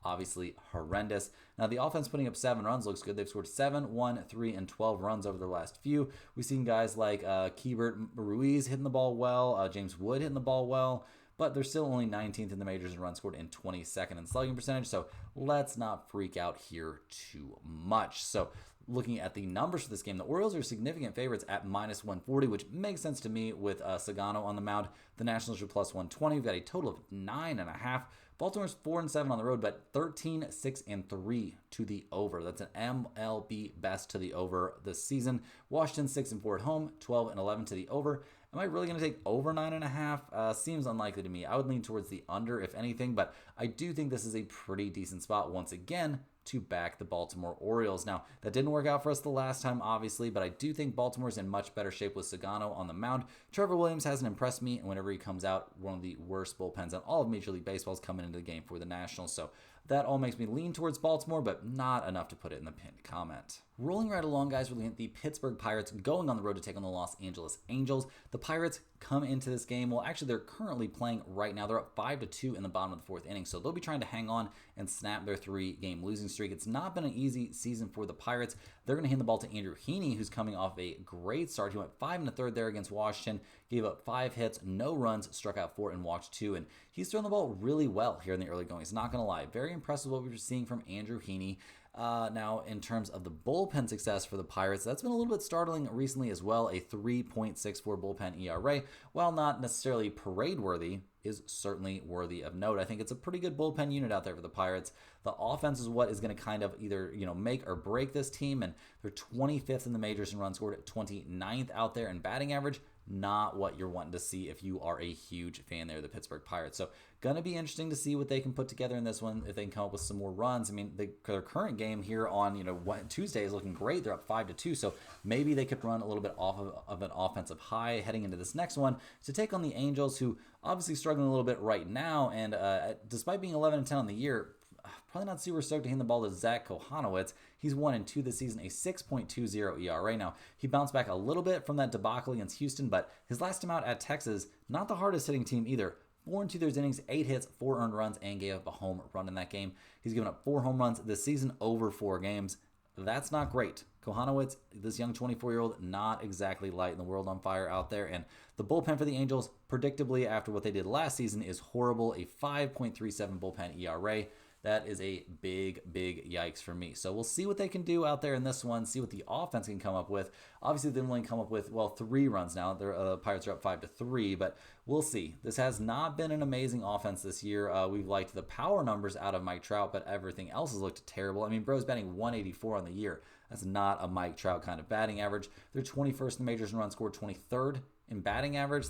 Obviously horrendous. Now, the offense putting up 7 runs looks good. They've scored 7, 1, 3, and 12 runs over their last few. We've seen guys like Keibert Ruiz hitting the ball well, James Wood hitting the ball well, but they're still only 19th in the majors in runs scored and 22nd in slugging percentage, so let's not freak out here too much. So looking at the numbers for this game, the Orioles are significant favorites at -140, which makes sense to me with Sugano on the mound. The Nationals are +120. We've got a total of 9.5. Baltimore's 4-7 on the road, but 13, 6, and 3 to the over. That's an MLB best to the over this season. Washington 6-4 at home, 12 and 11 to the over. Am I really going to take over 9.5? Seems unlikely to me. I would lean towards the under, if anything, but I do think this is a pretty decent spot once again to back the Baltimore Orioles. Now, that didn't work out for us the last time, obviously, but I do think Baltimore's in much better shape with Sagano on the mound. Trevor Williams hasn't impressed me, and whenever he comes out, one of the worst bullpens in all of Major League Baseball is coming into the game for the Nationals. So that all makes me lean towards Baltimore, but not enough to put it in the pinned comment. Rolling right along, guys, we're looking at the Pittsburgh Pirates going on the road to take on the Los Angeles Angels. The Pirates come into this game, well, actually, they're currently playing right now. They're up 5-2 in the bottom of the fourth inning, so they'll be trying to hang on and snap their 3-game losing streak. It's not been an easy season for the Pirates. They're going to hand the ball to Andrew Heaney, who's coming off a great start. He went 5 1/3 there against Washington, gave up 5 hits, no runs, struck out 4, and walked 2, and he's throwing the ball really well here in the early goings. Not going to lie, very impressive what we're seeing from Andrew Heaney. Now, in terms of the bullpen success for the Pirates, that's been a little bit startling recently as well. A 3.64 bullpen ERA, while not necessarily parade-worthy, is certainly worthy of note. I think it's a pretty good bullpen unit out there for the Pirates. The offense is what is going to kind of either make or break this team, and they're 25th in the majors in runs scored, 29th out there in batting average. Not what you're wanting to see if you are a huge fan there of the Pittsburgh Pirates. So going to be interesting to see what they can put together in this one, if they can come up with some more runs. I mean, their current game here on Tuesday is looking great. They're up 5-2, so maybe they could run a little bit off of an offensive high heading into this next one to take on the Angels, who obviously struggling a little bit right now, and despite being 11-10 on the year, probably not super stoked to hand the ball to Zach Kohanowitz. He's 1-2 this season, a 6.20 ERA. Now, he bounced back a little bit from that debacle against Houston, but his last time out at Texas, not the hardest hitting team either. 4 2/3 innings, 8 hits, 4 earned runs, and gave up a home run in that game. He's given up 4 home runs this season over 4 games. That's not great. Kohanowitz, this young 24-year-old, not exactly lighting the world on fire out there. And the bullpen for the Angels, predictably after what they did last season, is horrible. A 5.37 bullpen ERA. That is a big, big yikes for me. So we'll see what they can do out there in this one, see what the offense can come up with. Obviously, they've only come up with, 3 runs now. The Pirates are up 5-3, but we'll see. This has not been an amazing offense this year. We've liked the power numbers out of Mike Trout, but everything else has looked terrible. I mean, bro's batting 184 on the year. That's not a Mike Trout kind of batting average. They're 21st in the majors in runs scored, 23rd in batting average.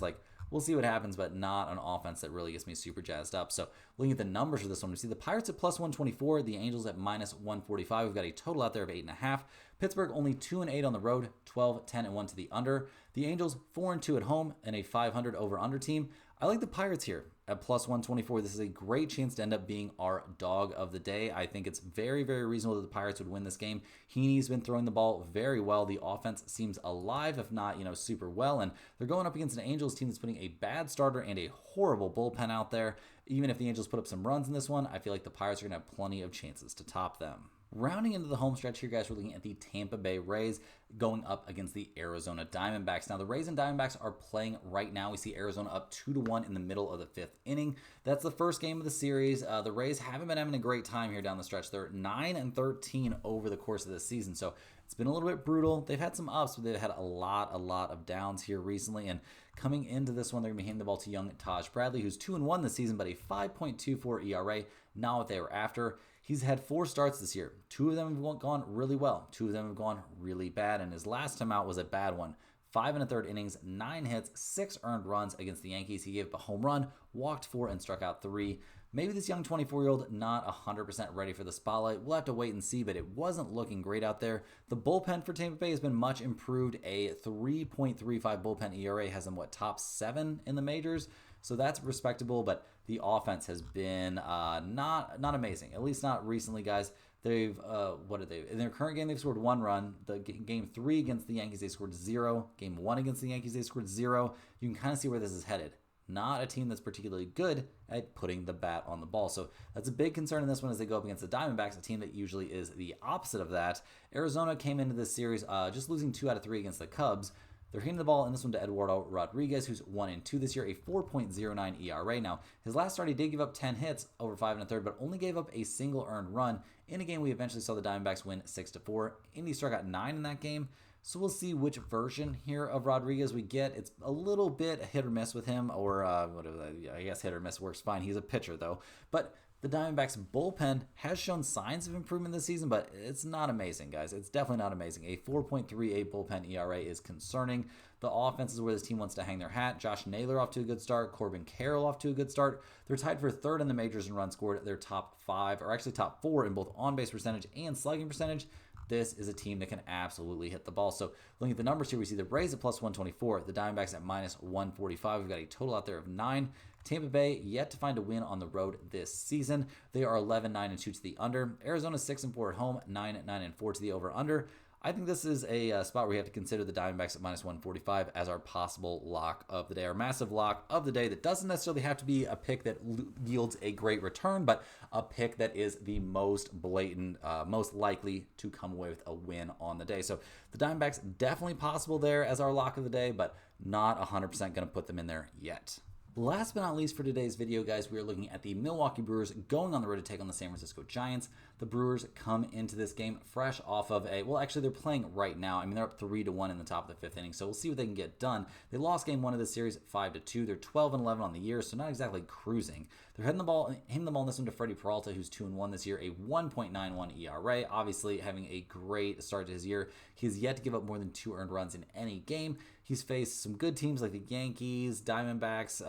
We'll see what happens, but not an offense that really gets me super jazzed up. So looking at the numbers for this one, we see the Pirates at plus 124, the Angels at minus 145. We've got a total out there of 8.5. Pittsburgh only 2-8 on the road, 12-10-1 to the under. The Angels 4-2 at home and a 500 over-under team. I like the Pirates here at plus 124. This is a great chance to end up being our dog of the day. I think it's very, very reasonable that the Pirates would win this game. Heaney's been throwing the ball very well. The offense seems alive, if not, super well. And they're going up against an Angels team that's putting a bad starter and a horrible bullpen out there. Even if the Angels put up some runs in this one, I feel like the Pirates are going to have plenty of chances to top them. Rounding into the home stretch here, guys, we're looking at the Tampa Bay Rays going up against the Arizona Diamondbacks. Now, the Rays and Diamondbacks are playing right now. We see Arizona up 2-1 in the middle of the 5th inning. That's the first game of the series. The Rays haven't been having a great time here down the stretch. They're 9-13 over the course of this season, so it's been a little bit brutal. They've had some ups, but they've had a lot of downs here recently. And coming into this one, they're going to be handing the ball to young Taj Bradley, who's 2-1 this season, but a 5.24 ERA. Not what they were after. He's had 4 starts this year. 2 of them have gone really well. 2 of them have gone really bad, and his last time out was a bad one. 5 1/3 innings, 9 hits, 6 earned runs against the Yankees. He gave up a home run, walked 4, and struck out 3. Maybe this young 24-year-old not 100% ready for the spotlight. We'll have to wait and see, but it wasn't looking great out there. The bullpen for Tampa Bay has been much improved. A 3.35 bullpen ERA has them, top 7 in the majors. So that's respectable, but the offense has been not amazing, at least not recently, guys. They've, in their current game, they've scored 1 run. The game 3 against the Yankees, they scored 0. Game 1 against the Yankees, they scored 0. You can kind of see where this is headed. Not a team that's particularly good at putting the bat on the ball. So that's a big concern in this one as they go up against the Diamondbacks, a team that usually is the opposite of that. Arizona came into this series just losing 2 out of 3 against the Cubs. They're handing the ball in this one to Eduardo Rodriguez, who's 1-2 this year, a 4.09 ERA. Now, his last start, he did give up 10 hits over 5 1/3, but only gave up a single earned run in a game we eventually saw the Diamondbacks win 6-4. Indy struck out 9 in that game. So we'll see which version here of Rodriguez we get. It's a little bit hit or miss with him, or I guess hit or miss works fine. He's a pitcher, though. But The Diamondbacks bullpen has shown signs of improvement this season, but it's not amazing, guys. It's definitely not amazing. A 4.38 bullpen ERA is concerning. The offense is where this team wants to hang their hat. Josh Naylor off to a good start. Corbin Carroll off to a good start. They're tied for third in the majors in runs scored. They're top 5, or actually top 4 in both on-base percentage and slugging percentage. This is a team that can absolutely hit the ball. So looking at the numbers here, we see the Rays at plus 124, the Diamondbacks at minus 145. We've got a total out there of 9. Tampa Bay yet to find a win on the road this season. They are 11-9-2 to the under. Arizona 6-4 at home, 9-9-4 to the over/under. I think this is a spot where we have to consider the Diamondbacks at minus 145 as our possible lock of the day, our massive lock of the day that doesn't necessarily have to be a pick that yields a great return, but a pick that is the most blatant, most likely to come away with a win on the day. So the Diamondbacks definitely possible there as our lock of the day, but not 100% going to put them in there yet. Last but not least for today's video, guys, we are looking at the Milwaukee Brewers going on the road to take on the San Francisco Giants. The Brewers come into this game fresh off of actually they're playing right now. I mean, they're up 3-1 in the top of the 5th inning, so we'll see what they can get done. They lost game 1 of the series 5-2. They're 12-11 on the year, so not exactly cruising. They're hitting the ball in this one to Freddie Peralta, who's 2-1 this year, a 1.91 ERA. Obviously, having a great start to his year. He's yet to give up more than 2 earned runs in any game. He's faced some good teams like the Yankees, Diamondbacks.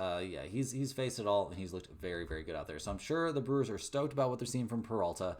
He's faced it all, and he's looked very, very good out there. So I'm sure the Brewers are stoked about what they're seeing from Peralta.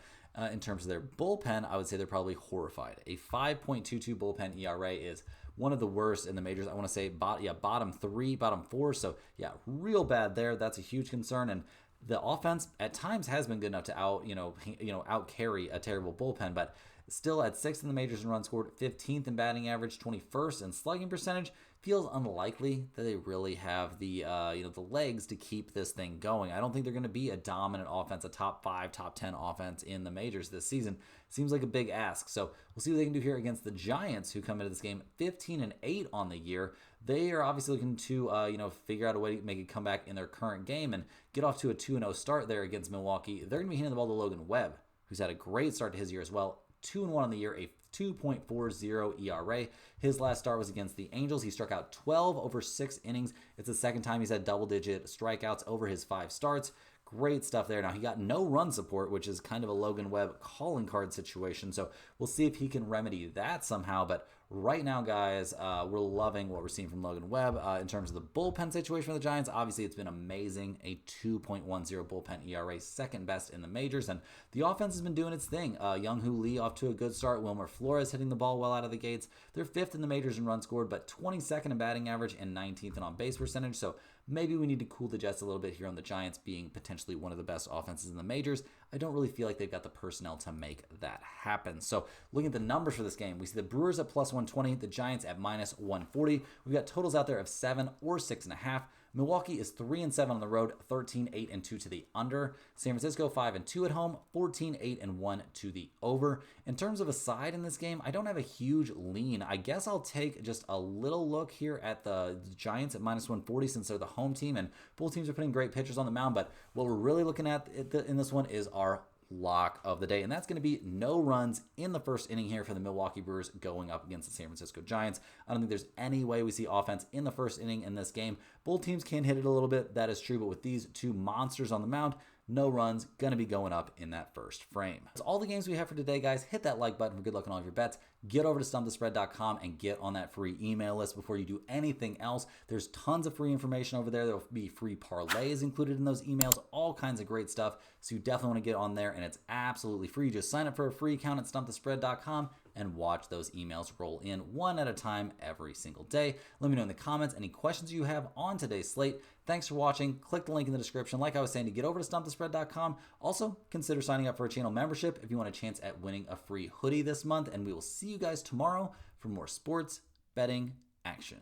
In terms of their bullpen, I would say they're probably horrified. A 5.22 bullpen ERA is one of the worst in the majors. I want to say bottom 3, bottom 4. So yeah, real bad there. That's a huge concern. And the offense at times has been good enough to out carry a terrible bullpen, but still at 6th in the majors in runs scored, 15th in batting average, 21st in slugging percentage. Feels unlikely that they really have the the legs to keep this thing going. I don't think they're going to be a dominant offense, a top 5, top 10 offense in the majors this season. Seems like a big ask. So we'll see what they can do here against the Giants, who come into this game 15-8 on the year. They are obviously looking to figure out a way to make a comeback in their current game and get off to a 2-0 start there against Milwaukee. They're going to be handing the ball to Logan Webb, who's had a great start to his year as well. 2-1 on the year, a 2.40 ERA. His last start was against the Angels. He struck out 12 over 6 innings. It's the second time he's had double-digit strikeouts over his 5 starts. Great stuff there. Now, he got no run support, which is kind of a Logan Webb calling card situation. So we'll see if he can remedy that somehow. But right now, guys, we're loving what we're seeing from Logan Webb. In terms of the bullpen situation for the Giants, obviously it's been amazing. A 2.10 bullpen ERA, second best in the majors. And the offense has been doing its thing. Young-Hoo Lee off to a good start. Wilmer Flores hitting the ball well out of the gates. They're 5th in the majors in runs scored, but 22nd in batting average and 19th in on-base percentage. So maybe we need to cool the jets a little bit here on the Giants being potentially one of the best offenses in the majors. I don't really feel like they've got the personnel to make that happen. So looking at the numbers for this game, we see the Brewers at plus 120, the Giants at minus 140. We've got totals out there of 7 or 6.5. Milwaukee is 3-7 on the road, 13-8-2 to the under. San Francisco 5-2 at home, 14-8-1 to the over. In terms of a side in this game, I don't have a huge lean. I guess I'll take just a little look here at the Giants at minus 140 since they're the home team, and both teams are putting great pitchers on the mound. But what we're really looking at in this one is our lock of the day, and that's going to be no runs in the first inning here for the Milwaukee Brewers going up against the San Francisco Giants. I don't think there's any way we see offense in the first inning in this game. Both teams can hit it a little bit, that is true, but with these two monsters on the mound, no runs, going to be going up in that first frame. That's all the games we have for today, guys. Hit that like button for good luck on all of your bets. Get over to stumpthespread.com and get on that free email list before you do anything else. There's tons of free information over there. There will be free parlays included in those emails, all kinds of great stuff. So you definitely want to get on there, and it's absolutely free. Just sign up for a free account at stumpthespread.com and watch those emails roll in one at a time every single day. Let me know in the comments any questions you have on today's slate. Thanks for watching. Click the link in the description, like I was saying, to get over to stumpthespread.com. Also, consider signing up for a channel membership if you want a chance at winning a free hoodie this month. And we will see you guys tomorrow for more sports betting action.